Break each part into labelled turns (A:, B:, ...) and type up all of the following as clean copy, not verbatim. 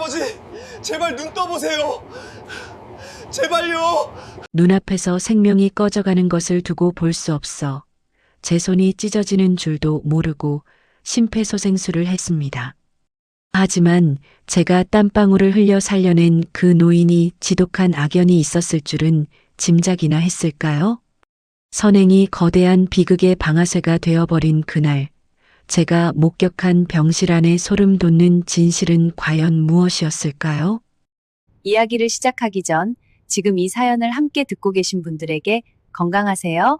A: 할아버지, 제발 눈 떠보세요. 제발요.
B: 눈앞에서 생명이 꺼져가는 것을 두고 볼 수 없어 제 손이 찢어지는 줄도 모르고 심폐소생술을 했습니다. 하지만 제가 땀방울을 흘려 살려낸 그 노인이 지독한 악연이 있었을 줄은 짐작이나 했을까요? 선행이 거대한 비극의 방아쇠가 되어버린 그날, 제가 목격한 병실 안에 소름 돋는 진실은 과연 무엇이었을까요?
C: 이야기를 시작하기 전 지금 이 사연을 함께 듣고 계신 분들에게 건강하세요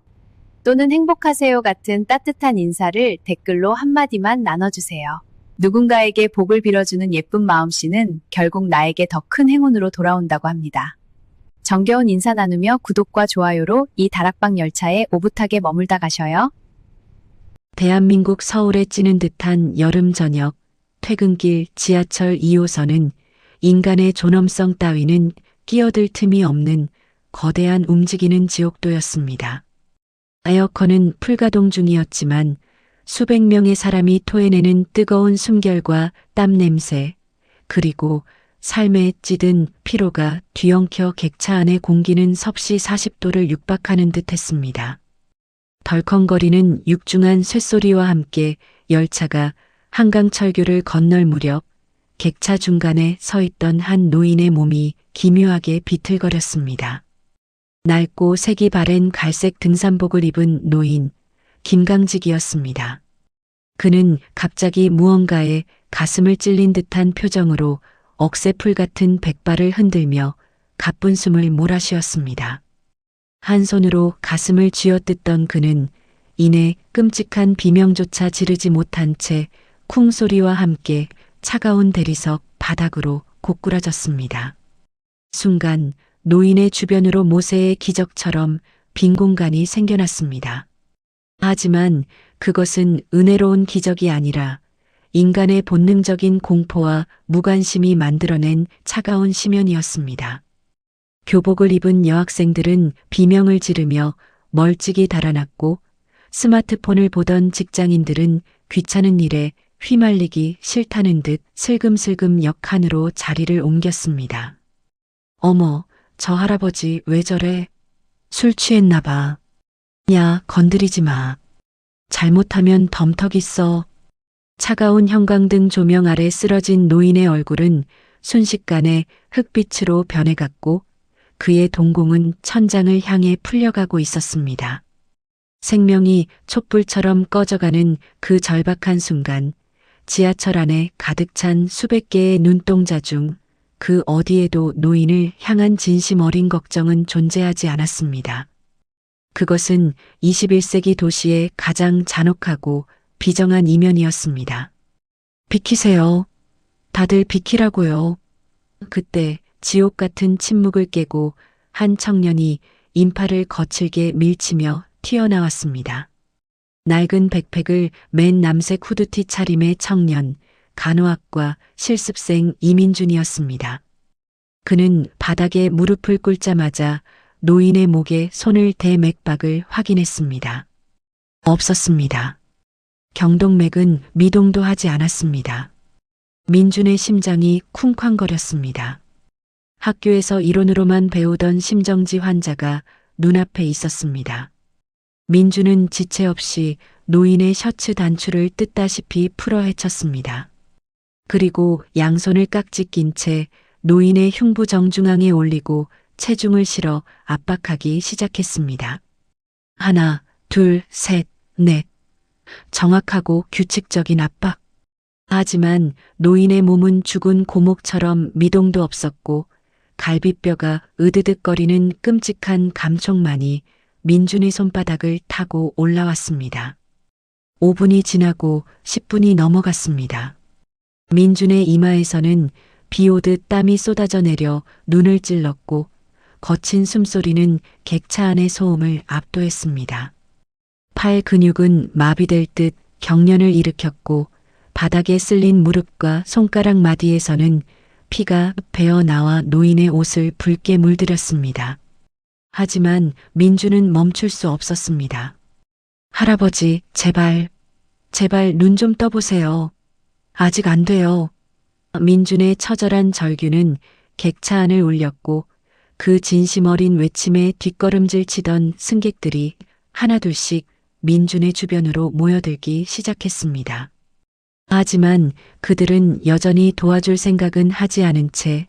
C: 또는 행복하세요 같은 따뜻한 인사를 댓글로 한마디만 나눠주세요. 누군가에게 복을 빌어주는 예쁜 마음씨는 결국 나에게 더 큰 행운으로 돌아온다고 합니다. 정겨운 인사 나누며 구독과 좋아요로 이 다락방 열차에 오붓하게 머물다 가셔요.
B: 대한민국 서울에 찌는 듯한 여름 저녁, 퇴근길 지하철 2호선은 인간의 존엄성 따위는 끼어들 틈이 없는 거대한 움직이는 지옥도였습니다. 에어컨은 풀가동 중이었지만 수백 명의 사람이 토해내는 뜨거운 숨결과 땀 냄새, 그리고 삶에 찌든 피로가 뒤엉켜 객차 안의 공기는 섭씨 40도를 육박하는 듯 했습니다. 덜컹거리는 육중한 쇳소리와 함께 열차가 한강철교를 건널 무렵 객차 중간에 서 있던 한 노인의 몸이 기묘하게 비틀거렸습니다. 낡고 색이 바랜 갈색 등산복을 입은 노인, 김강직이었습니다. 그는 갑자기 무언가에 가슴을 찔린 듯한 표정으로 억새풀 같은 백발을 흔들며 가쁜 숨을 몰아쉬었습니다. 한 손으로 가슴을 쥐어뜯던 그는 이내 끔찍한 비명조차 지르지 못한 채 쿵 소리와 함께 차가운 대리석 바닥으로 고꾸라졌습니다. 순간 노인의 주변으로 모세의 기적처럼 빈 공간이 생겨났습니다. 하지만 그것은 은혜로운 기적이 아니라 인간의 본능적인 공포와 무관심이 만들어낸 차가운 심연이었습니다. 교복을 입은 여학생들은 비명을 지르며 멀찍이 달아났고 스마트폰을 보던 직장인들은 귀찮은 일에 휘말리기 싫다는 듯 슬금슬금 옆칸으로 자리를 옮겼습니다. 어머, 저 할아버지 왜 저래? 술 취했나 봐. 야, 건드리지 마. 잘못하면 덤턱 있어. 차가운 형광등 조명 아래 쓰러진 노인의 얼굴은 순식간에 흑빛으로 변해갔고 그의 동공은 천장을 향해 풀려가고 있었습니다. 생명이 촛불처럼 꺼져가는 그 절박한 순간 지하철 안에 가득 찬 수백 개의 눈동자 중 그 어디에도 노인을 향한 진심 어린 걱정은 존재하지 않았습니다. 그것은 21세기 도시의 가장 잔혹하고 비정한 이면이었습니다. 비키세요. 다들 비키라고요. 그때 지옥 같은 침묵을 깨고 한 청년이 인파를 거칠게 밀치며 튀어나왔습니다. 낡은 백팩을 맨 남색 후드티 차림의 청년, 간호학과 실습생 이민준이었습니다. 그는 바닥에 무릎을 꿇자마자 노인의 목에 손을 대 맥박을 확인했습니다. 없었습니다. 경동맥은 미동도 하지 않았습니다. 민준의 심장이 쿵쾅거렸습니다. 학교에서 이론으로만 배우던 심정지 환자가 눈앞에 있었습니다. 민준은 지체 없이 노인의 셔츠 단추를 뜯다시피 풀어 헤쳤습니다. 그리고 양손을 깍지 낀 채 노인의 흉부 정중앙에 올리고 체중을 실어 압박하기 시작했습니다. 하나, 둘, 셋, 넷. 정확하고 규칙적인 압박. 하지만 노인의 몸은 죽은 고목처럼 미동도 없었고 갈비뼈가 으드득거리는 끔찍한 감촉만이 민준의 손바닥을 타고 올라왔습니다. 5분이 지나고 10분이 넘어갔습니다. 민준의 이마에서는 비 오듯 땀이 쏟아져 내려 눈을 찔렀고 거친 숨소리는 객차 안의 소음을 압도했습니다. 팔 근육은 마비될 듯 경련을 일으켰고 바닥에 쓸린 무릎과 손가락 마디에서는 피가 배어 나와 노인의 옷을 붉게 물들였습니다. 하지만 민주는 멈출 수 없었습니다. 할아버지, 제발 눈 좀 떠보세요. 아직 안 돼요. 민준의 처절한 절규는 객차 안을 울렸고 그 진심 어린 외침에 뒷걸음질 치던 승객들이 하나둘씩 민준의 주변으로 모여들기 시작했습니다. 하지만 그들은 여전히 도와줄 생각은 하지 않은 채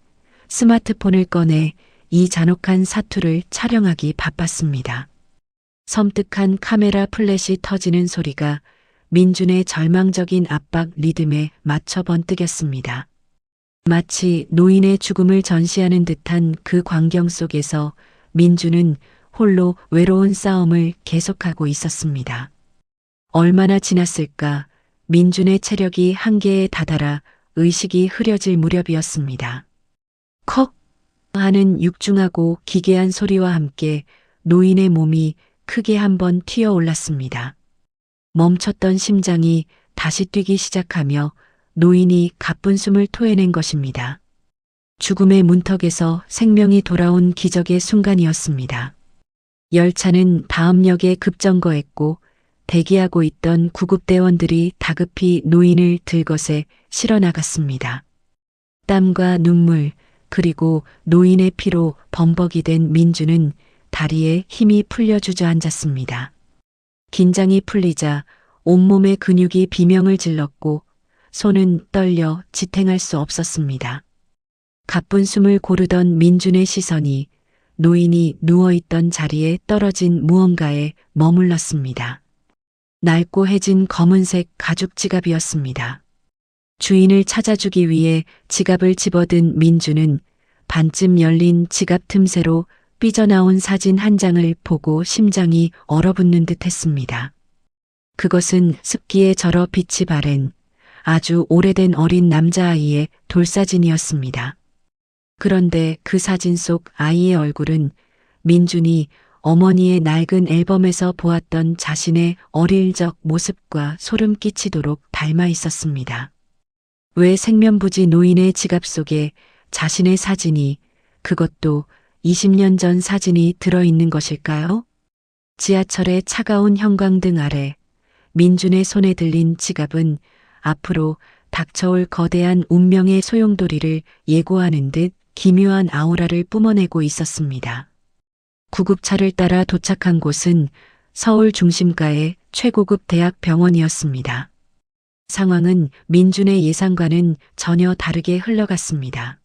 B: 스마트폰을 꺼내 이 잔혹한 사투를 촬영하기 바빴습니다. 섬뜩한 카메라 플래시 터지는 소리가 민준의 절망적인 압박 리듬에 맞춰 번뜩였습니다. 마치 노인의 죽음을 전시하는 듯한 그 광경 속에서 민준은 홀로 외로운 싸움을 계속하고 있었습니다. 얼마나 지났을까? 민준의 체력이 한계에 다다라 의식이 흐려질 무렵이었습니다. 컥 하는 육중하고 기괴한 소리와 함께 노인의 몸이 크게 한번 튀어 올랐습니다. 멈췄던 심장이 다시 뛰기 시작하며 노인이 가쁜 숨을 토해낸 것입니다. 죽음의 문턱에서 생명이 돌아온 기적의 순간이었습니다. 열차는 다음 역에 급정거했고 대기하고 있던 구급대원들이 다급히 노인을 들것에 실어 나갔습니다. 땀과 눈물 그리고 노인의 피로 범벅이 된 민주는 다리에 힘이 풀려 주저앉았습니다. 긴장이 풀리자 온몸의 근육이 비명을 질렀고 손은 떨려 지탱할 수 없었습니다. 가쁜 숨을 고르던 민준의 시선이 노인이 누워있던 자리에 떨어진 무언가에 머물렀습니다. 낡고 해진 검은색 가죽 지갑이었습니다. 주인을 찾아주기 위해 지갑을 집어든 민주는 반쯤 열린 지갑 틈새로 삐져나온 사진 한 장을 보고 심장이 얼어붙는 듯 했습니다. 그것은 습기에 절어 빛이 바랜 아주 오래된 어린 남자아이의 돌사진이었습니다. 그런데 그 사진 속 아이의 얼굴은 민준이 어머니의 낡은 앨범에서 보았던 자신의 어릴 적 모습과 소름 끼치도록 닮아 있었습니다. 왜 생면부지 노인의 지갑 속에 자신의 사진이, 그것도 20년 전 사진이 들어있는 것일까요? 지하철의 차가운 형광등 아래 민준의 손에 들린 지갑은 앞으로 닥쳐올 거대한 운명의 소용돌이를 예고하는 듯 기묘한 아우라를 뿜어내고 있었습니다. 구급차를 따라 도착한 곳은 서울 중심가의 최고급 대학 병원이었습니다. 상황은 민준의 예상과는 전혀 다르게 흘러갔습니다.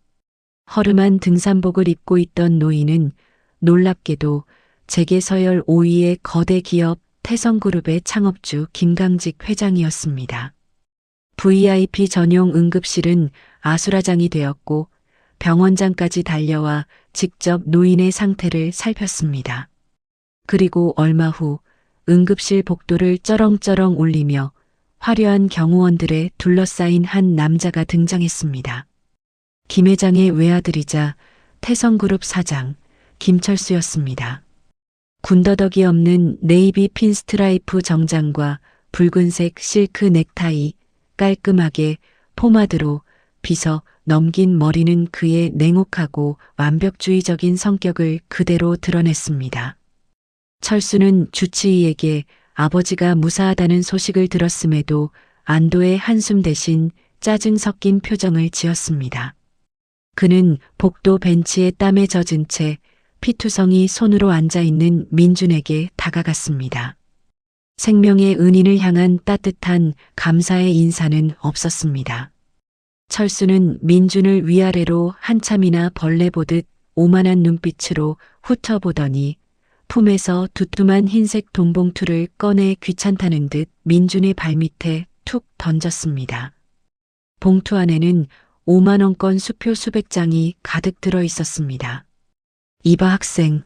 B: 허름한 등산복을 입고 있던 노인은 놀랍게도 재계 서열 5위의 거대 기업 태성그룹의 창업주 김강직 회장이었습니다. VIP 전용 응급실은 아수라장이 되었고 병원장까지 달려와 직접 노인의 상태를 살폈습니다. 그리고 얼마 후 응급실 복도를 쩌렁쩌렁 울리며 화려한 경호원들에 둘러싸인 한 남자가 등장했습니다. 김 회장의 외아들이자 태성그룹 사장 김철수였습니다. 군더더기 없는 네이비 핀스트라이프 정장과 붉은색 실크 넥타이, 깔끔하게 포마드로 빗어 넘긴 머리는 그의 냉혹하고 완벽주의적인 성격을 그대로 드러냈습니다. 철수는 주치의에게 아버지가 무사하다는 소식을 들었음에도 안도의 한숨 대신 짜증 섞인 표정을 지었습니다. 그는 복도 벤치에 땀에 젖은 채 피투성이 손으로 앉아있는 민준에게 다가갔습니다. 생명의 은인을 향한 따뜻한 감사의 인사는 없었습니다. 철수는 민준을 위아래로 한참이나 벌레 보듯 오만한 눈빛으로 훑어보더니 품에서 두툼한 흰색 돈봉투를 꺼내 귀찮다는 듯 민준의 발밑에 툭 던졌습니다. 봉투 안에는 5만 원권 수표 수백 장이 가득 들어 있었습니다. 이봐 학생,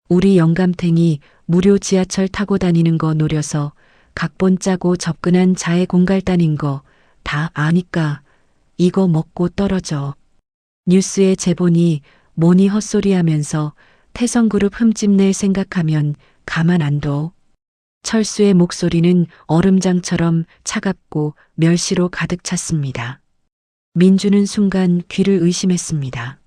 B: 우리 영감탱이 무료 지하철 타고 다니는 거 노려서 각본 짜고 접근한 자해 공갈단인 거 다 아니까 이거 먹고 떨어져. 뉴스에 제보니 뭐니 헛소리하면서 태성그룹 흠집낼 생각하면 가만 안 둬. 철수의 목소리는 얼음장처럼 차갑고 멸시로 가득 찼습니다. 민주는 순간 귀를 의심했습니다.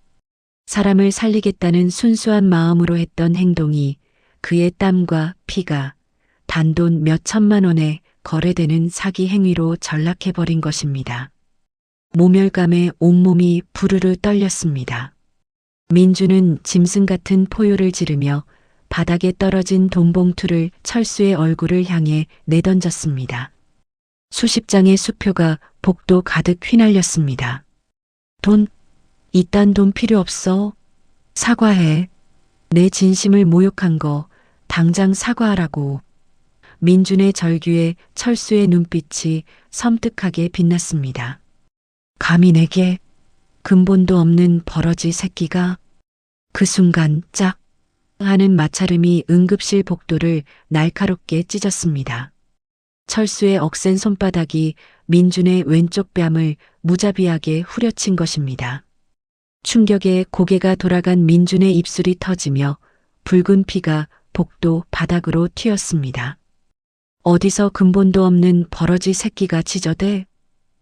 B: 사람을 살리겠다는 순수한 마음으로 했던 행동이 그의 땀과 피가 단돈 몇 천만 원에 거래되는 사기 행위로 전락해버린 것입니다. 모멸감에 온몸이 부르르 떨렸습니다. 민주는 짐승 같은 포효를 지르며 바닥에 떨어진 돈봉투를 철수의 얼굴을 향해 내던졌습니다. 수십 장의 수표가 복도 가득 휘날렸습니다. 돈, 이딴 돈 필요 없어. 사과해. 내 진심을 모욕한 거 당장 사과하라고. 민준의 절규에 철수의 눈빛이 섬뜩하게 빛났습니다. 감히 내게 근본도 없는 버러지 새끼가. 그 순간 짝 하는 마찰음이 응급실 복도를 날카롭게 찢었습니다. 철수의 억센 손바닥이 민준의 왼쪽 뺨을 무자비하게 후려친 것입니다. 충격에 고개가 돌아간 민준의 입술이 터지며 붉은 피가 복도 바닥으로 튀었습니다. 어디서 근본도 없는 버러지 새끼가 지저대?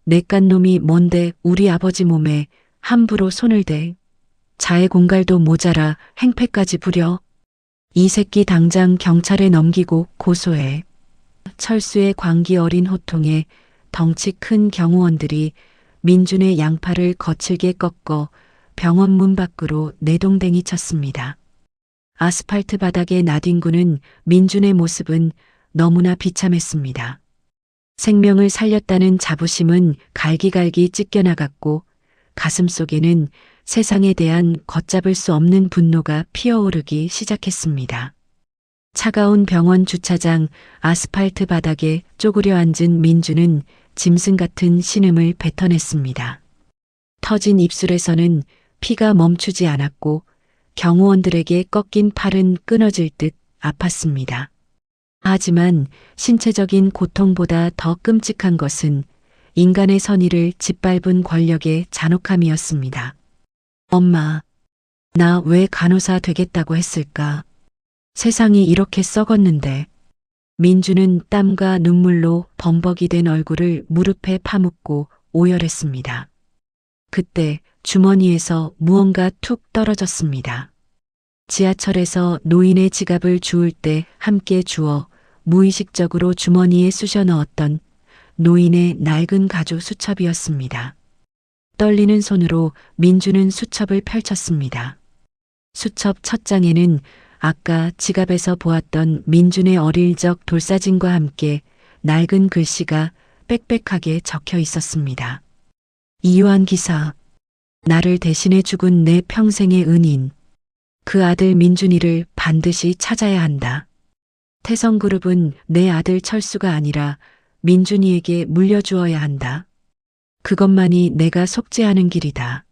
B: 내깟 놈이 뭔데 우리 아버지 몸에 함부로 손을 대? 자해 공갈도 모자라 행패까지 부려? 이 새끼 당장 경찰에 넘기고 고소해. 철수의 광기 어린 호통에 덩치 큰 경호원들이 민준의 양팔을 거칠게 꺾어 병원 문 밖으로 내동댕이 쳤습니다. 아스팔트 바닥에 나뒹구는 민준의 모습은 너무나 비참했습니다. 생명을 살렸다는 자부심은 갈기갈기 찢겨나갔고 가슴 속에는 세상에 대한 걷잡을 수 없는 분노가 피어오르기 시작했습니다. 차가운 병원 주차장 아스팔트 바닥에 쪼그려 앉은 민주는 짐승 같은 신음을 뱉어냈습니다. 터진 입술에서는 피가 멈추지 않았고 경호원들에게 꺾인 팔은 끊어질 듯 아팠습니다. 하지만 신체적인 고통보다 더 끔찍한 것은 인간의 선의를 짓밟은 권력의 잔혹함이었습니다. 엄마, 나 왜 간호사 되겠다고 했을까? 세상이 이렇게 썩었는데. 민주는 땀과 눈물로 범벅이 된 얼굴을 무릎에 파묻고 오열했습니다. 그때 주머니에서 무언가 툭 떨어졌습니다. 지하철에서 노인의 지갑을 주울 때 함께 주워 무의식적으로 주머니에 쑤셔 넣었던 노인의 낡은 가죽 수첩이었습니다. 떨리는 손으로 민주는 수첩을 펼쳤습니다. 수첩 첫 장에는 아까 지갑에서 보았던 민준의 어릴 적 돌사진과 함께 낡은 글씨가 빽빽하게 적혀 있었습니다. 이요한 기사, 나를 대신해 죽은 내 평생의 은인. 그 아들 민준이를 반드시 찾아야 한다. 태성그룹은 내 아들 철수가 아니라 민준이에게 물려주어야 한다. 그것만이 내가 속죄하는 길이다.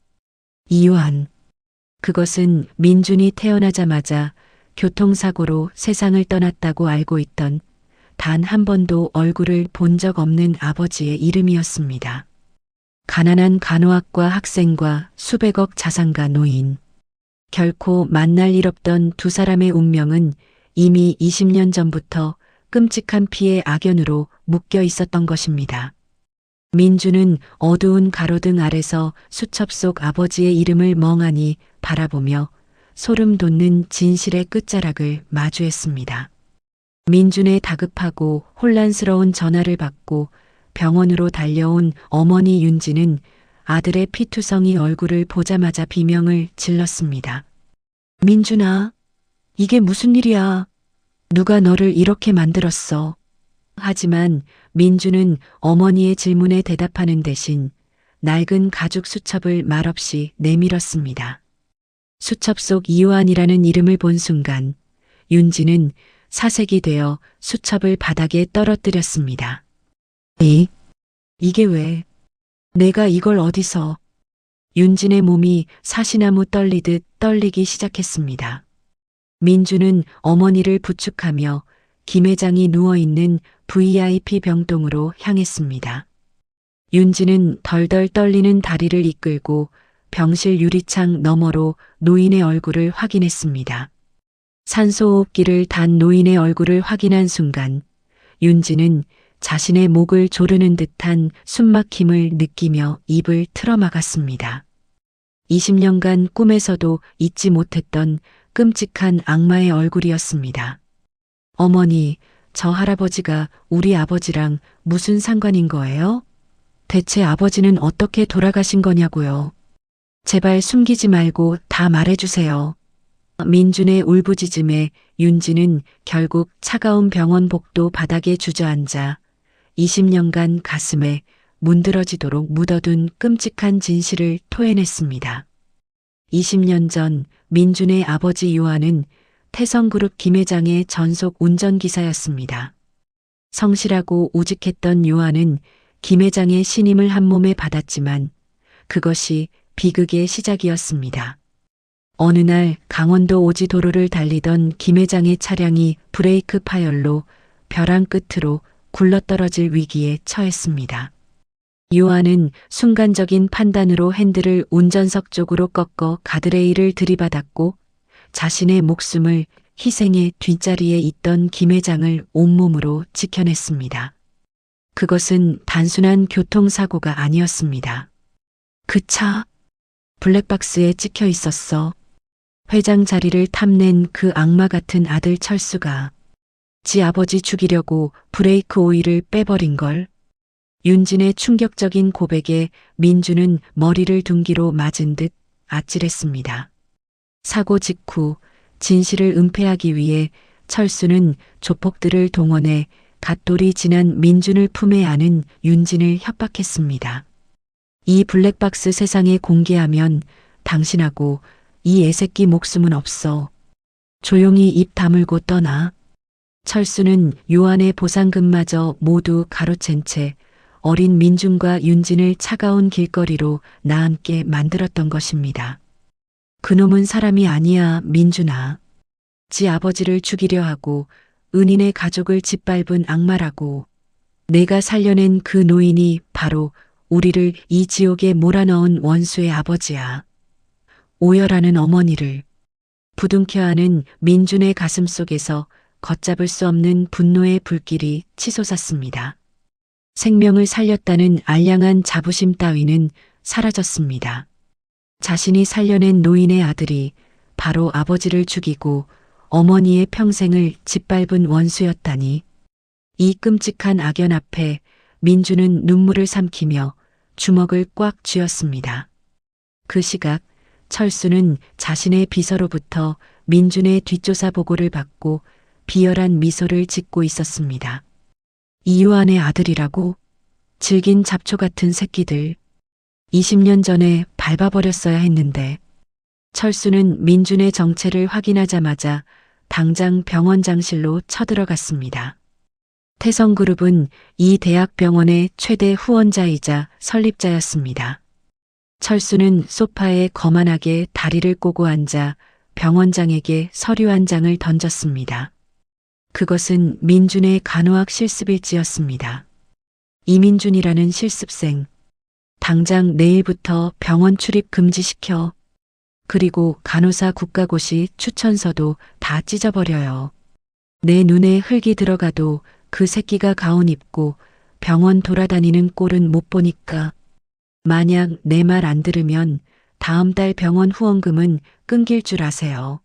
B: 이요한. 그것은 민준이 태어나자마자 교통사고로 세상을 떠났다고 알고 있던 단 한 번도 얼굴을 본 적 없는 아버지의 이름이었습니다. 가난한 간호학과 학생과 수백억 자산가 노인. 결코 만날 일 없던 두 사람의 운명은 이미 20년 전부터 끔찍한 피의 악연으로 묶여 있었던 것입니다. 민주는 어두운 가로등 아래서 수첩 속 아버지의 이름을 멍하니 바라보며 소름 돋는 진실의 끝자락을 마주했습니다. 민준의 다급하고 혼란스러운 전화를 받고 병원으로 달려온 어머니 윤지는 아들의 피투성이 얼굴을 보자마자 비명을 질렀습니다. 민준아, 이게 무슨 일이야? 누가 너를 이렇게 만들었어? 하지만 민주는 어머니의 질문에 대답하는 대신 낡은 가죽 수첩을 말없이 내밀었습니다. 수첩 속 이요한이라는 이름을 본 순간 윤지는 사색이 되어 수첩을 바닥에 떨어뜨렸습니다. 이게 왜? 내가 이걸 어디서? 윤진의 몸이 사시나무 떨리듯 떨리기 시작했습니다. 민주는 어머니를 부축하며 김 회장이 누워있는 VIP 병동으로 향했습니다. 윤지는 덜덜 떨리는 다리를 이끌고 병실 유리창 너머로 노인의 얼굴을 확인했습니다. 산소호흡기를 단 노인의 얼굴을 확인한 순간 윤지는 자신의 목을 조르는 듯한 숨막힘을 느끼며 입을 틀어막았습니다. 20년간 꿈에서도 잊지 못했던 끔찍한 악마의 얼굴이었습니다. 어머니, 저 할아버지가 우리 아버지랑 무슨 상관인 거예요? 대체 아버지는 어떻게 돌아가신 거냐고요. 제발 숨기지 말고 다 말해주세요. 민준의 울부짖음에 윤지는 결국 차가운 병원 복도 바닥에 주저앉아 20년간 가슴에 문드러지도록 묻어둔 끔찍한 진실을 토해냈습니다. 20년 전 민준의 아버지 요한은 태성그룹 김 회장의 전속 운전기사였습니다. 성실하고 우직했던 요한은 김 회장의 신임을 한 몸에 받았지만 그것이 비극의 시작이었습니다. 어느 날 강원도 오지 도로를 달리던 김 회장의 차량이 브레이크 파열로 벼랑 끝으로 굴러떨어질 위기에 처했습니다. 요한은 순간적인 판단으로 핸들을 운전석 쪽으로 꺾어 가드레일을 들이받았고 자신의 목숨을 희생의 뒷자리에 있던 김 회장을 온몸으로 지켜냈습니다. 그것은 단순한 교통사고가 아니었습니다. 그 차 블랙박스에 찍혀 있었어. 회장 자리를 탐낸 그 악마 같은 아들 철수가 지 아버지 죽이려고 브레이크 오일을 빼버린 걸. 윤진의 충격적인 고백에 민주는 머리를 둔기로 맞은 듯 아찔했습니다. 사고 직후 진실을 은폐하기 위해 철수는 조폭들을 동원해 갓돌이 지난 민준을 품에 안은 윤진을 협박했습니다. 이 블랙박스 세상에 공개하면 당신하고 이 애새끼 목숨은 없어. 조용히 입 다물고 떠나. 철수는 요한의 보상금마저 모두 가로챈 채 어린 민준과 윤진을 차가운 길거리로 나앉게 만들었던 것입니다. 그놈은 사람이 아니야, 민준아. 지 아버지를 죽이려 하고 은인의 가족을 짓밟은 악마라고. 내가 살려낸 그 노인이 바로 우리를 이 지옥에 몰아넣은 원수의 아버지야. 오열하는 어머니를 부둥켜 안은 민준의 가슴 속에서 걷잡을 수 없는 분노의 불길이 치솟았습니다. 생명을 살렸다는 알량한 자부심 따위는 사라졌습니다. 자신이 살려낸 노인의 아들이 바로 아버지를 죽이고 어머니의 평생을 짓밟은 원수였다니. 이 끔찍한 악연 앞에 민주는 눈물을 삼키며 주먹을 꽉 쥐었습니다. 그 시각 철수는 자신의 비서로부터 민준의 뒷조사 보고를 받고 비열한 미소를 짓고 있었습니다. 이요한의 아들이라고? 질긴 잡초 같은 새끼들. 20년 전에 밟아버렸어야 했는데. 철수는 민준의 정체를 확인하자마자 당장 병원장실로 쳐들어갔습니다. 태성그룹은 이 대학병원의 최대 후원자이자 설립자였습니다. 철수는 소파에 거만하게 다리를 꼬고 앉아 병원장에게 서류 한 장을 던졌습니다. 그것은 민준의 간호학 실습일지였습니다. 이민준이라는 실습생. 당장 내일부터 병원 출입 금지시켜. 그리고 간호사 국가고시 추천서도 다 찢어버려요. 내 눈에 흙이 들어가도 그 새끼가 가운 입고 병원 돌아다니는 꼴은 못 보니까. 만약 내 말 안 들으면 다음 달 병원 후원금은 끊길 줄 아세요.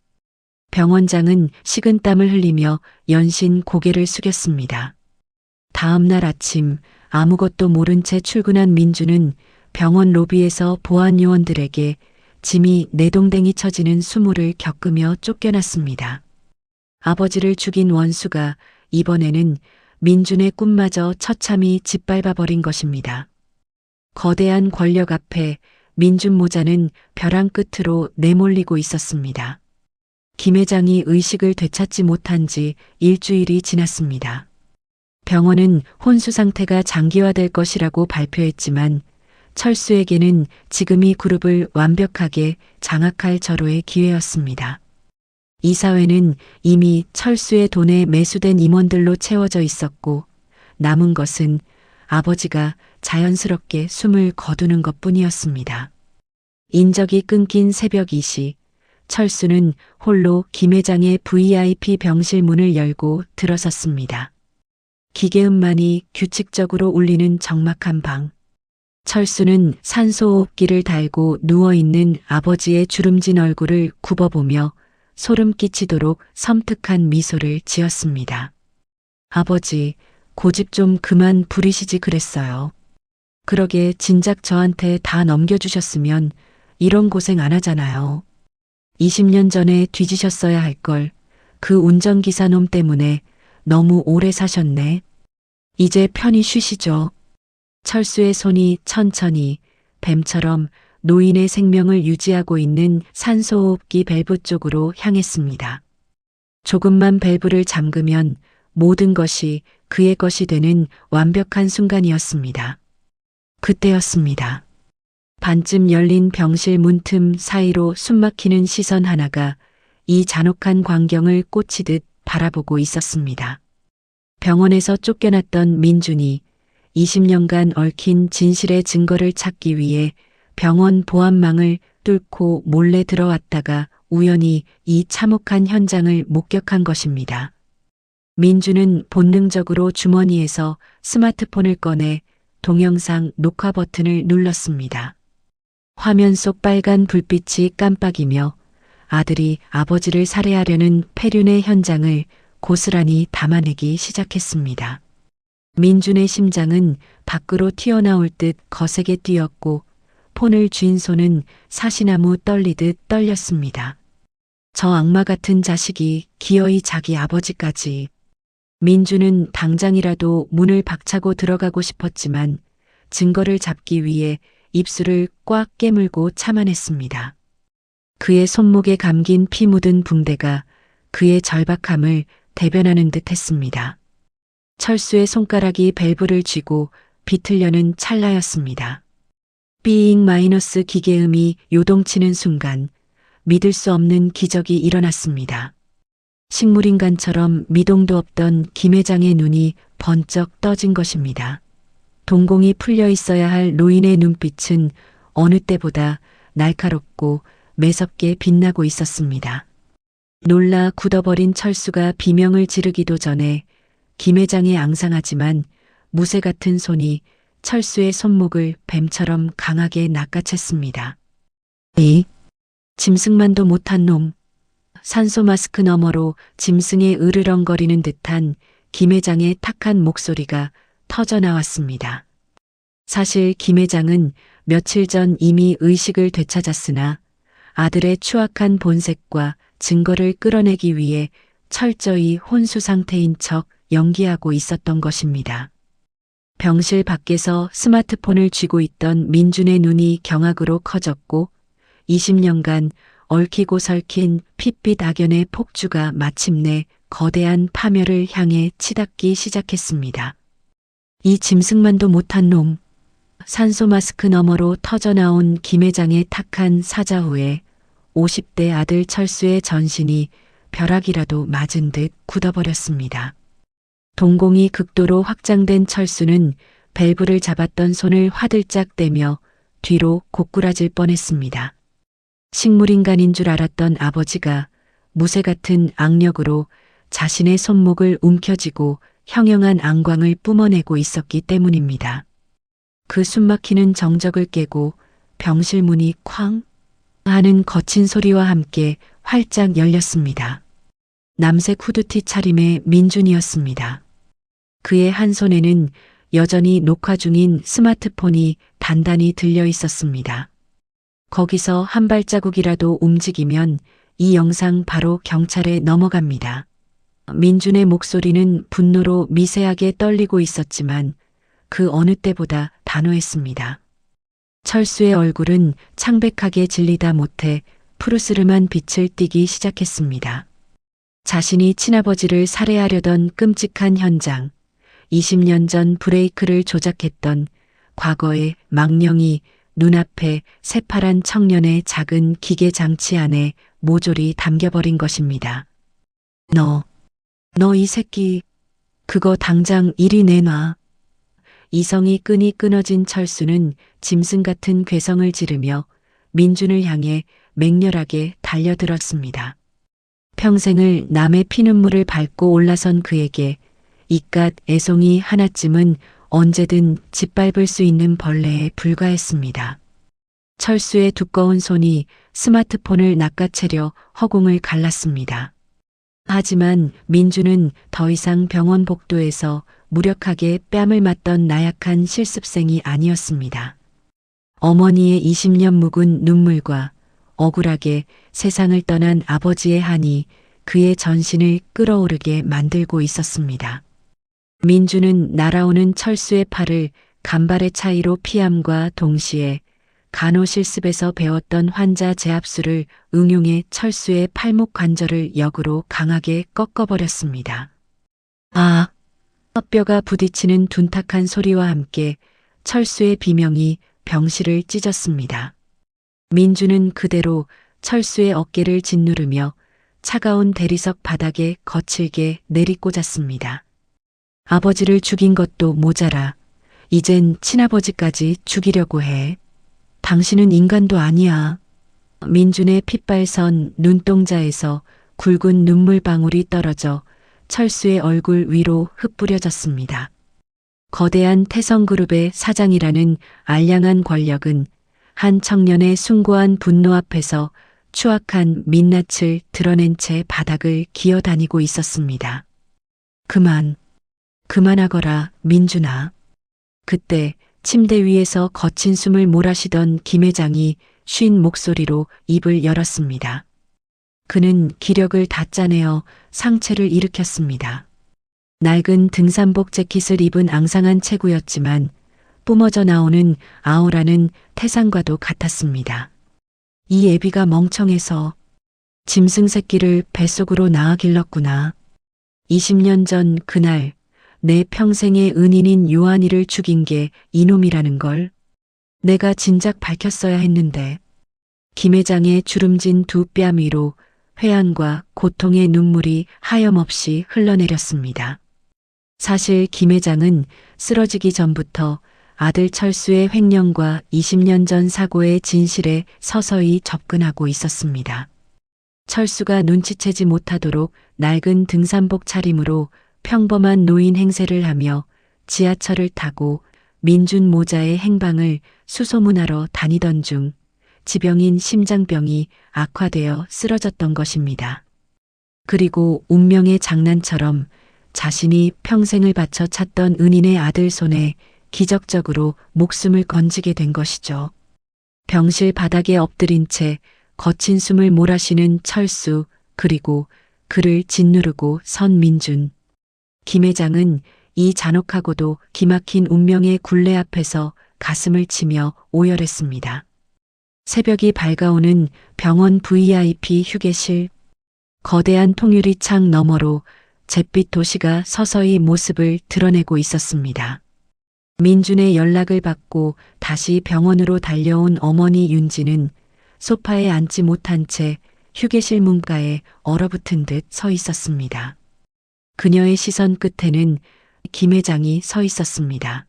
B: 병원장은 식은땀을 흘리며 연신 고개를 숙였습니다. 다음 날 아침 아무것도 모른 채 출근한 민주는 병원 로비에서 보안 요원들에게 짐이 내동댕이 쳐지는 수모를 겪으며 쫓겨났습니다. 아버지를 죽인 원수가 이번에는 민준의 꿈마저 처참히 짓밟아버린 것입니다. 거대한 권력 앞에 민준 모자는 벼랑 끝으로 내몰리고 있었습니다. 김 회장이 의식을 되찾지 못한 지 일주일이 지났습니다. 병원은 혼수 상태가 장기화될 것이라고 발표했지만 철수에게는 지금이 그룹을 완벽하게 장악할 절호의 기회였습니다. 이사회는 이미 철수의 돈에 매수된 임원들로 채워져 있었고 남은 것은 아버지가 자연스럽게 숨을 거두는 것뿐이었습니다. 인적이 끊긴 새벽 2시 철수는 홀로 김 회장의 VIP 병실 문을 열고 들어섰습니다. 기계음만이 규칙적으로 울리는 적막한 방. 철수는 산소호흡기를 달고 누워있는 아버지의 주름진 얼굴을 굽어보며 소름 끼치도록 섬뜩한 미소를 지었습니다. 아버지, 고집 좀 그만 부리시지 그랬어요. 그러게 진작 저한테 다 넘겨주셨으면 이런 고생 안 하잖아요. 20년 전에 뒤지셨어야 할 걸. 그 운전기사 놈 때문에 너무 오래 사셨네. 이제 편히 쉬시죠. 철수의 손이 천천히 뱀처럼 노인의 생명을 유지하고 있는 산소호흡기 밸브 쪽으로 향했습니다. 조금만 밸브를 잠그면 모든 것이 그의 것이 되는 완벽한 순간이었습니다. 그때였습니다. 반쯤 열린 병실 문틈 사이로 숨막히는 시선 하나가 이 잔혹한 광경을 꽂히듯 바라보고 있었습니다. 병원에서 쫓겨났던 민준이 20년간 얽힌 진실의 증거를 찾기 위해 병원 보안망을 뚫고 몰래 들어왔다가 우연히 이 참혹한 현장을 목격한 것입니다. 민준은 본능적으로 주머니에서 스마트폰을 꺼내 동영상 녹화 버튼을 눌렀습니다. 화면 속 빨간 불빛이 깜빡이며 아들이 아버지를 살해하려는 폐륜의 현장을 고스란히 담아내기 시작했습니다. 민준의 심장은 밖으로 튀어나올 듯 거세게 뛰었고 폰을 쥔 손은 사시나무 떨리듯 떨렸습니다. 저 악마 같은 자식이 기어이 자기 아버지까지. 민준은 당장이라도 문을 박차고 들어가고 싶었지만 증거를 잡기 위해 입술을 꽉 깨물고 참아냈습니다. 그의 손목에 감긴 피 묻은 붕대가 그의 절박함을 대변하는 듯 했습니다. 철수의 손가락이 밸브를 쥐고 비틀려는 찰나였습니다. 삐잉 마이너스 기계음이 요동치는 순간 믿을 수 없는 기적이 일어났습니다. 식물인간처럼 미동도 없던 김 회장의 눈이 번쩍 떠진 것입니다. 동공이 풀려 있어야 할 노인의 눈빛은 어느 때보다 날카롭고 매섭게 빛나고 있었습니다. 놀라 굳어버린 철수가 비명을 지르기도 전에 김 회장의 앙상하지만 무쇠 같은 손이 철수의 손목을 뱀처럼 강하게 낚아챘습니다. 이 짐승만도 못한 놈. 산소 마스크 너머로 짐승의 으르렁거리는 듯한 김 회장의 탁한 목소리가 터져 나왔습니다. 사실 김 회장은 며칠 전 이미 의식을 되찾았으나 아들의 추악한 본색과 증거를 끌어내기 위해 철저히 혼수 상태인 척 연기하고 있었던 것입니다. 병실 밖에서 스마트폰을 쥐고 있던 민준의 눈이 경악으로 커졌고 20년간 얽히고 설킨 핏빛 악연의 폭주가 마침내 거대한 파멸을 향해 치닫기 시작했습니다. 이 짐승만도 못한 놈. 산소 마스크 너머로 터져나온 김 회장의 탁한 사자 후에 50대 아들 철수의 전신이 벼락이라도 맞은 듯 굳어버렸습니다. 동공이 극도로 확장된 철수는 밸브를 잡았던 손을 화들짝 떼며 뒤로 고꾸라질 뻔했습니다. 식물인간인 줄 알았던 아버지가 무쇠 같은 악력으로 자신의 손목을 움켜쥐고 형형한 앙광을 뿜어내고 있었기 때문입니다. 그 숨막히는 정적을 깨고 병실 문이 쾅 하는 거친 소리와 함께 활짝 열렸습니다. 남색 후드티 차림의 민준이었습니다. 그의 한 손에는 여전히 녹화 중인 스마트폰이 단단히 들려 있었습니다. 거기서 한 발자국이라도 움직이면 이 영상 바로 경찰에 넘어갑니다. 민준의 목소리는 분노로 미세하게 떨리고 있었지만 그 어느 때보다 단호했습니다. 철수의 얼굴은 창백하게 질리다 못해 푸르스름한 빛을 띠기 시작했습니다. 자신이 친아버지를 살해하려던 끔찍한 현장, 20년 전 브레이크를 조작했던 과거의 망령이 눈앞에 새파란 청년의 작은 기계 장치 안에 모조리 담겨버린 것입니다. 너 이 새끼, 그거 당장 이리 내놔. 이성이 끈이 끊어진 철수는 짐승 같은 괴성을 지르며 민준을 향해 맹렬하게 달려들었습니다. 평생을 남의 피눈물을 밟고 올라선 그에게 이깟 애송이 하나쯤은 언제든 짓밟을 수 있는 벌레에 불과했습니다. 철수의 두꺼운 손이 스마트폰을 낚아채려 허공을 갈랐습니다. 하지만 민준은 더 이상 병원 복도에서 무력하게 뺨을 맞던 나약한 실습생이 아니었습니다. 어머니의 20년 묵은 눈물과 억울하게 세상을 떠난 아버지의 한이 그의 전신을 끓어오르게 만들고 있었습니다. 민주는 날아오는 철수의 팔을 간발의 차이로 피함과 동시에 간호실습에서 배웠던 환자 제압술을 응용해 철수의 팔목 관절을 역으로 강하게 꺾어버렸습니다. 아! 뼈가 부딪히는 둔탁한 소리와 함께 철수의 비명이 병실을 찢었습니다. 민주는 그대로 철수의 어깨를 짓누르며 차가운 대리석 바닥에 거칠게 내리꽂았습니다. 아버지를 죽인 것도 모자라 이젠 친아버지까지 죽이려고 해. 당신은 인간도 아니야. 민준의 핏발선 눈동자에서 굵은 눈물방울이 떨어져 철수의 얼굴 위로 흩뿌려졌습니다. 거대한 태성그룹의 사장이라는 알량한 권력은 한 청년의 숭고한 분노 앞에서 추악한 민낯을 드러낸 채 바닥을 기어다니고 있었습니다. 그만하거라, 민준아. 그때 침대 위에서 거친 숨을 몰아쉬던 김 회장이 쉰 목소리로 입을 열었습니다. 그는 기력을 다 짜내어 상체를 일으켰습니다. 낡은 등산복 재킷을 입은 앙상한 체구였지만 뿜어져 나오는 아우라는 태산과도 같았습니다. 이 애비가 멍청해서 짐승 새끼를 뱃속으로 낳아 길렀구나. 20년 전 그날 내 평생의 은인인 요한이를 죽인 게 이놈이라는 걸 내가 진작 밝혔어야 했는데. 김 회장의 주름진 두 뺨 위로 회한과 고통의 눈물이 하염없이 흘러내렸습니다. 사실 김 회장은 쓰러지기 전부터 아들 철수의 횡령과 20년 전 사고의 진실에 서서히 접근하고 있었습니다. 철수가 눈치채지 못하도록 낡은 등산복 차림으로 평범한 노인 행세를 하며 지하철을 타고 민준 모자의 행방을 수소문하러 다니던 중 지병인 심장병이 악화되어 쓰러졌던 것입니다. 그리고 운명의 장난처럼 자신이 평생을 바쳐 찾던 은인의 아들 손에 기적적으로 목숨을 건지게 된 것이죠. 병실 바닥에 엎드린 채 거친 숨을 몰아쉬는 철수, 그리고 그를 짓누르고 선 민준. 김 회장은 이 잔혹하고도 기막힌 운명의 굴레 앞에서 가슴을 치며 오열했습니다. 새벽이 밝아오는 병원 VIP 휴게실. 거대한 통유리 창 너머로 잿빛 도시가 서서히 모습을 드러내고 있었습니다. 민준의 연락을 받고 다시 병원으로 달려온 어머니 윤지는 소파에 앉지 못한 채 휴게실 문가에 얼어붙은 듯 서 있었습니다. 그녀의 시선 끝에는 김 회장이 서 있었습니다.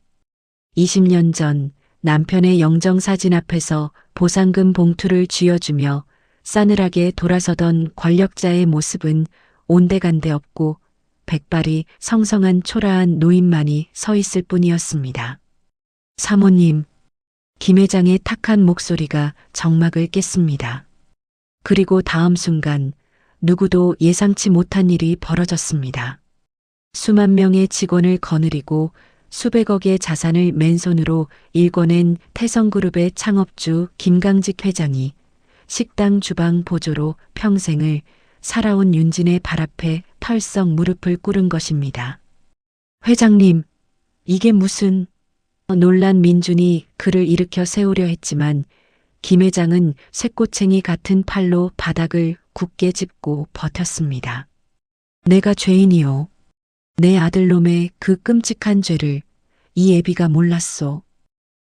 B: 20년 전 남편의 영정사진 앞에서 보상금 봉투를 쥐어주며 싸늘하게 돌아서던 권력자의 모습은 온데간데 없고 백발이 성성한 초라한 노인만이 서 있을 뿐이었습니다. 사모님, 김 회장의 탁한 목소리가 정막을 깼습니다. 그리고 다음 순간 누구도 예상치 못한 일이 벌어졌습니다. 수만 명의 직원을 거느리고 수백억의 자산을 맨손으로 일궈낸 태성그룹의 창업주 김강직 회장이 식당 주방 보조로 평생을 살아온 윤진의 발 앞에 털썩 무릎을 꿇은 것입니다. 회장님, 이게 무슨... 놀란 민준이 그를 일으켜 세우려 했지만 김 회장은 쇠꼬챙이 같은 팔로 바닥을 굳게 짚고 버텼습니다. 내가 죄인이요. 내 아들놈의 그 끔찍한 죄를 이 애비가 몰랐소.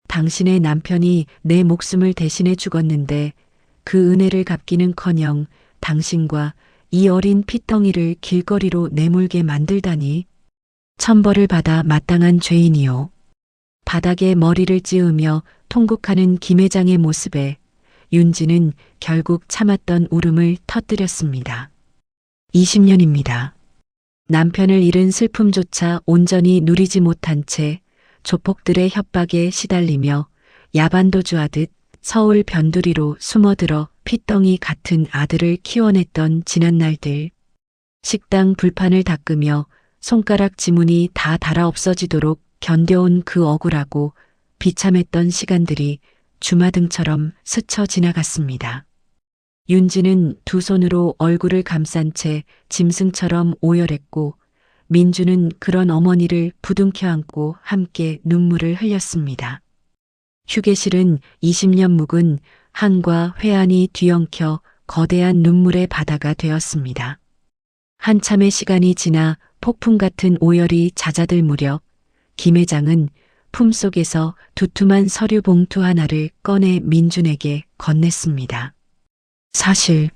B: 당신의 남편이 내 목숨을 대신해 죽었는데 그 은혜를 갚기는커녕 당신과 이 어린 피덩이를 길거리로 내몰게 만들다니. 천벌을 받아 마땅한 죄인이요. 바닥에 머리를 찌으며 통곡하는 김 회장의 모습에 윤지는 결국 참았던 울음을 터뜨렸습니다. 20년입니다. 남편을 잃은 슬픔조차 온전히 누리지 못한 채 조폭들의 협박에 시달리며 야반도주하듯 서울 변두리로 숨어들어 피덩이 같은 아들을 키워냈던 지난 날들. 식당 불판을 닦으며 손가락 지문이 다 닳아 없어지도록 견뎌온 그 억울하고 비참했던 시간들이 주마등처럼 스쳐 지나갔습니다. 윤지는 두 손으로 얼굴을 감싼 채 짐승처럼 오열했고 민주는 그런 어머니를 부둥켜 안고 함께 눈물을 흘렸습니다. 휴게실은 20년 묵은 한과 회한이 뒤엉켜 거대한 눈물의 바다가 되었습니다. 한참의 시간이 지나 폭풍 같은 오열이 잦아들 무렵 김 회장은 품속에서 두툼한 서류 봉투 하나를 꺼내 민준에게 건넸습니다. 사실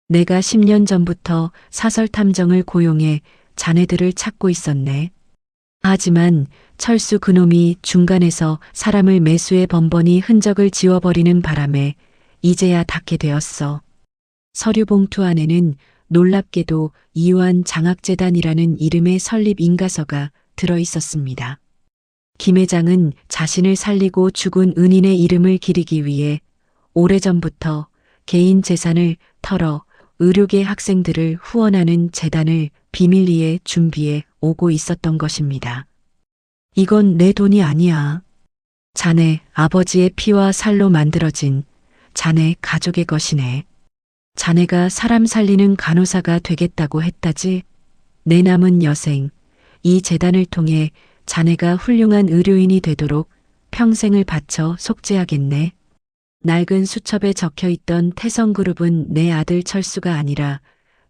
B: 내가 10년 전부터 사설 탐정을 고용해 자네들을 찾고 있었네. 하지만 철수 그놈이 중간에서 사람을 매수해 번번이 흔적을 지워버리는 바람에 이제야 닿게 되었어. 서류 봉투 안에는 놀랍게도 이완 장학재단이라는 이름의 설립 인가서가 들어 있었습니다. 김 회장은 자신을 살리고 죽은 은인의 이름을 기리기 위해 오래전부터 개인 재산을 털어 의료계 학생들을 후원하는 재단을 비밀리에 준비해 오고 있었던 것입니다. 이건 내 돈이 아니야. 자네 아버지의 피와 살로 만들어진 자네 가족의 것이네. 자네가 사람 살리는 간호사가 되겠다고 했다지. 내 남은 여생, 이 재단을 통해 자네가 훌륭한 의료인이 되도록 평생을 바쳐 속죄하겠네. 낡은 수첩에 적혀있던 태성그룹은 내 아들 철수가 아니라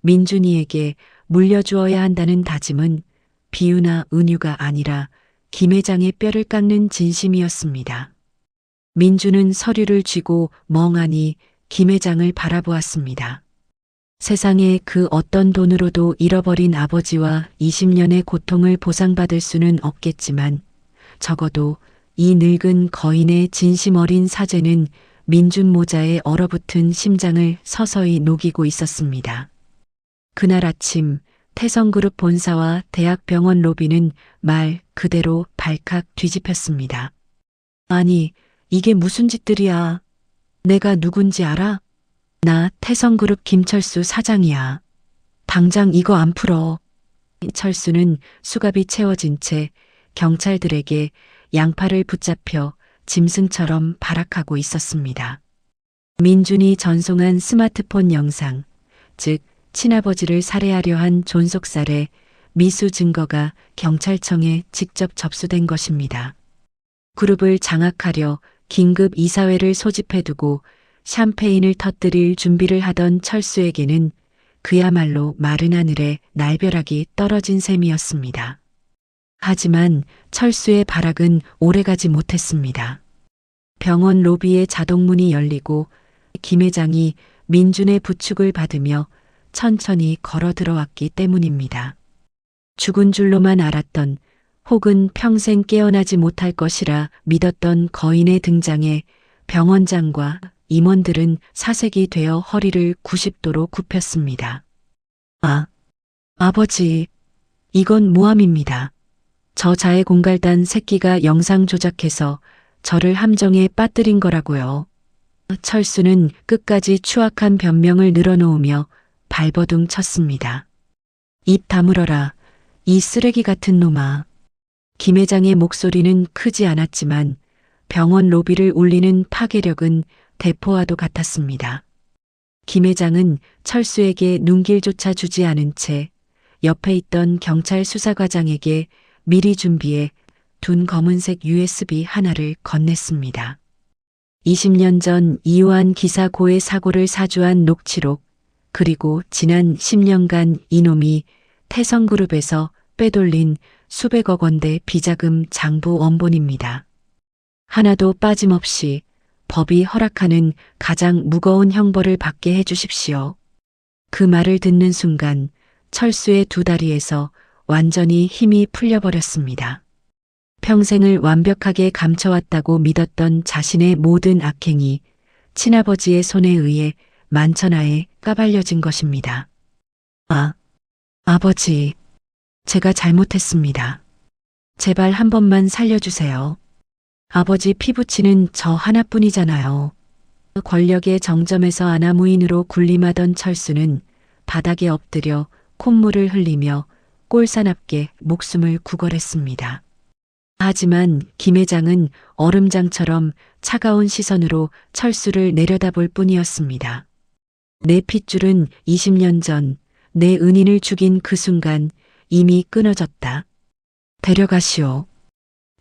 B: 민준이에게 물려주어야 한다는 다짐은 비유나 은유가 아니라 김 회장의 뼈를 깎는 진심이었습니다. 민준은 서류를 쥐고 멍하니 김 회장을 바라보았습니다. 세상에 그 어떤 돈으로도 잃어버린 아버지와 20년의 고통을 보상받을 수는 없겠지만 적어도 이 늙은 거인의 진심 어린 사죄는 민준 모자에 얼어붙은 심장을 서서히 녹이고 있었습니다. 그날 아침 태성그룹 본사와 대학병원 로비는 말 그대로 발칵 뒤집혔습니다. 아니, 이게 무슨 짓들이야. 내가 누군지 알아? 나 태성그룹 김철수 사장이야. 당장 이거 안 풀어. 철수는 수갑이 채워진 채 경찰들에게 양팔을 붙잡혀 짐승처럼 발악하고 있었습니다. 민준이 전송한 스마트폰 영상, 즉 친아버지를 살해하려 한 존속살해 미수 증거가 경찰청에 직접 접수된 것입니다. 그룹을 장악하려 긴급 이사회를 소집해두고 샴페인을 터뜨릴 준비를 하던 철수에게는 그야말로 마른 하늘에 날벼락이 떨어진 셈이었습니다. 하지만 철수의 발악은 오래가지 못했습니다. 병원 로비의 자동문이 열리고 김 회장이 민준의 부축을 받으며 천천히 걸어 들어왔기 때문입니다. 죽은 줄로만 알았던 혹은 평생 깨어나지 못할 것이라 믿었던 거인의 등장에 병원장과 임원들은 사색이 되어 허리를 90도로 굽혔습니다. 아버지, 이건 모함입니다. 저 자해공갈단 새끼가 영상 조작해서 저를 함정에 빠뜨린 거라고요. 철수는 끝까지 추악한 변명을 늘어놓으며 발버둥 쳤습니다. 입 다물어라, 이 쓰레기 같은 놈아. 김 회장의 목소리는 크지 않았지만 병원 로비를 울리는 파괴력은 대포와도 같았습니다. 김 회장은 철수에게 눈길조차 주지 않은 채 옆에 있던 경찰 수사과장에게 미리 준비해 둔 검은색 USB 하나를 건넸습니다. 20년 전 이유한 기사 고해 사고를 사주한 녹취록, 그리고 지난 10년간 이놈이 태성그룹에서 빼돌린 수백억 원대 비자금 장부 원본입니다. 하나도 빠짐없이 법이 허락하는 가장 무거운 형벌을 받게 해주십시오. 그 말을 듣는 순간 철수의 두 다리에서 완전히 힘이 풀려버렸습니다. 평생을 완벽하게 감춰왔다고 믿었던 자신의 모든 악행이 친아버지의 손에 의해 만천하에 까발려진 것입니다. 아버지, 제가 잘못했습니다. 제발 한 번만 살려주세요. 아버지 피부치는 저 하나뿐이잖아요. 권력의 정점에서 아나무인으로 군림하던 철수는 바닥에 엎드려 콧물을 흘리며 꼴사납게 목숨을 구걸했습니다. 하지만 김 회장은 얼음장처럼 차가운 시선으로 철수를 내려다볼 뿐이었습니다. 내 핏줄은 20년 전 내 은인을 죽인 그 순간 이미 끊어졌다. 데려가시오.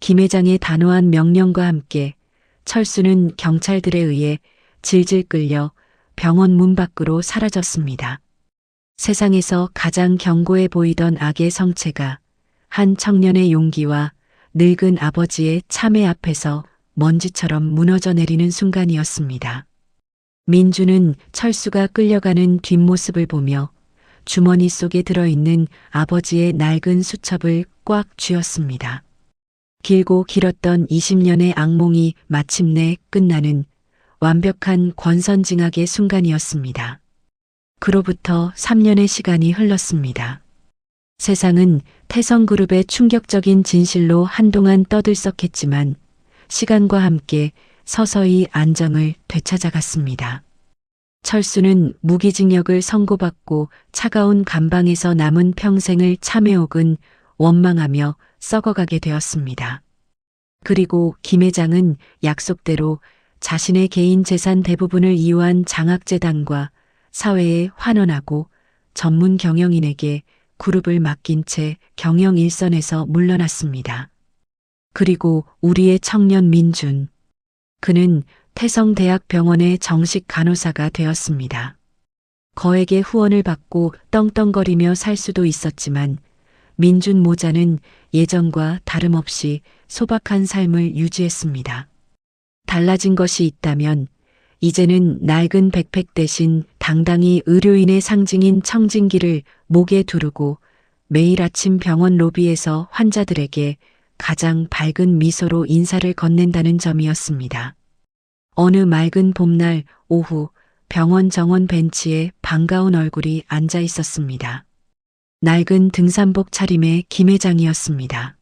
B: 김 회장의 단호한 명령과 함께 철수는 경찰들에 의해 질질 끌려 병원 문 밖으로 사라졌습니다. 세상에서 가장 견고해 보이던 악의 성체가 한 청년의 용기와 늙은 아버지의 참회 앞에서 먼지처럼 무너져 내리는 순간이었습니다. 민주는 철수가 끌려가는 뒷모습을 보며 주머니 속에 들어있는 아버지의 낡은 수첩을 꽉 쥐었습니다. 길고 길었던 20년의 악몽이 마침내 끝나는 완벽한 권선징악의 순간이었습니다. 그로부터 3년의 시간이 흘렀습니다. 세상은 태성그룹의 충격적인 진실로 한동안 떠들썩했지만 시간과 함께 서서히 안정을 되찾아갔습니다. 철수는 무기징역을 선고받고 차가운 감방에서 남은 평생을 참회옥은 원망하며 썩어가게 되었습니다. 그리고 김 회장은 약속대로 자신의 개인 재산 대부분을 이유한 장학재단과 사회에 환원하고 전문 경영인에게 그룹을 맡긴 채 경영 일선에서 물러났습니다. 그리고 우리의 청년 민준. 그는 태성대학병원의 정식 간호사가 되었습니다. 거액의 후원을 받고 떵떵거리며 살 수도 있었지만 민준 모자는 예전과 다름없이 소박한 삶을 유지했습니다. 달라진 것이 있다면 이제는 낡은 백팩 대신 당당히 의료인의 상징인 청진기를 목에 두르고 매일 아침 병원 로비에서 환자들에게 가장 밝은 미소로 인사를 건넨다는 점이었습니다. 어느 맑은 봄날 오후 병원 정원 벤치에 반가운 얼굴이 앉아 있었습니다. 낡은 등산복 차림의 김 회장이었습니다.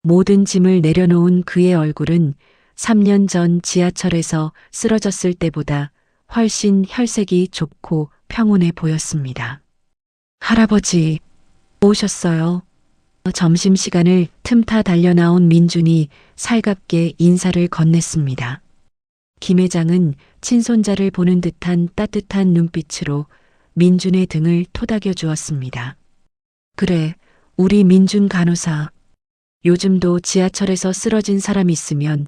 B: 모든 짐을 내려놓은 그의 얼굴은 3년 전 지하철에서 쓰러졌을 때보다 훨씬 혈색이 좋고 평온해 보였습니다. 할아버지, 오셨어요. 점심시간을 틈타 달려나온 민준이 살갑게 인사를 건넸습니다. 김 회장은 친손자를 보는 듯한 따뜻한 눈빛으로 민준의 등을 토닥여 주었습니다. 그래, 우리 민준 간호사. 요즘도 지하철에서 쓰러진 사람 있으면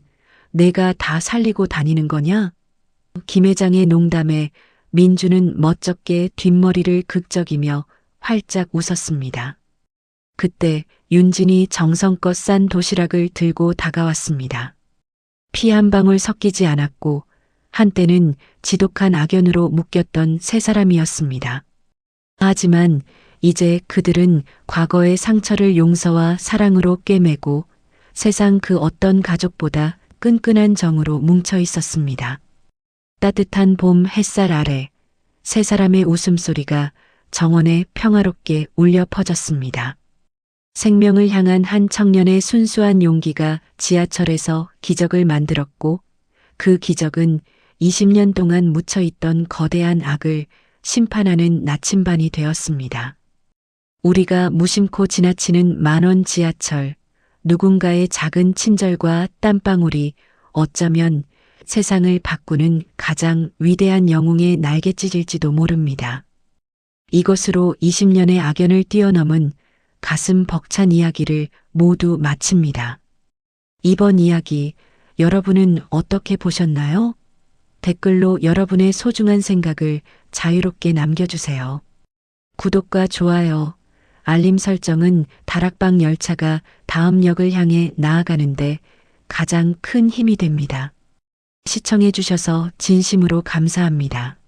B: 내가 다 살리고 다니는 거냐? 김 회장의 농담에 민준은 멋쩍게 뒷머리를 극적이며 활짝 웃었습니다. 그때 윤진이 정성껏 싼 도시락을 들고 다가왔습니다. 피 한 방울 섞이지 않았고 한때는 지독한 악연으로 묶였던 세 사람이었습니다. 하지만 이제 그들은 과거의 상처를 용서와 사랑으로 꿰매고 세상 그 어떤 가족보다 끈끈한 정으로 뭉쳐 있었습니다. 따뜻한 봄 햇살 아래 세 사람의 웃음소리가 정원에 평화롭게 울려 퍼졌습니다. 생명을 향한 한 청년의 순수한 용기가 지하철에서 기적을 만들었고 그 기적은 20년 동안 묻혀있던 거대한 악을 심판하는 나침반이 되었습니다. 우리가 무심코 지나치는 만원 지하철, 누군가의 작은 친절과 땀방울이 어쩌면 세상을 바꾸는 가장 위대한 영웅의 날갯짓일지도 모릅니다. 이것으로 20년의 악연을 뛰어넘은 가슴 벅찬 이야기를 모두 마칩니다. 이번 이야기 여러분은 어떻게 보셨나요? 댓글로 여러분의 소중한 생각을 자유롭게 남겨주세요. 구독과 좋아요, 알림 설정은 다락방 열차가 다음 역을 향해 나아가는데 가장 큰 힘이 됩니다. 시청해 주셔서 진심으로 감사합니다.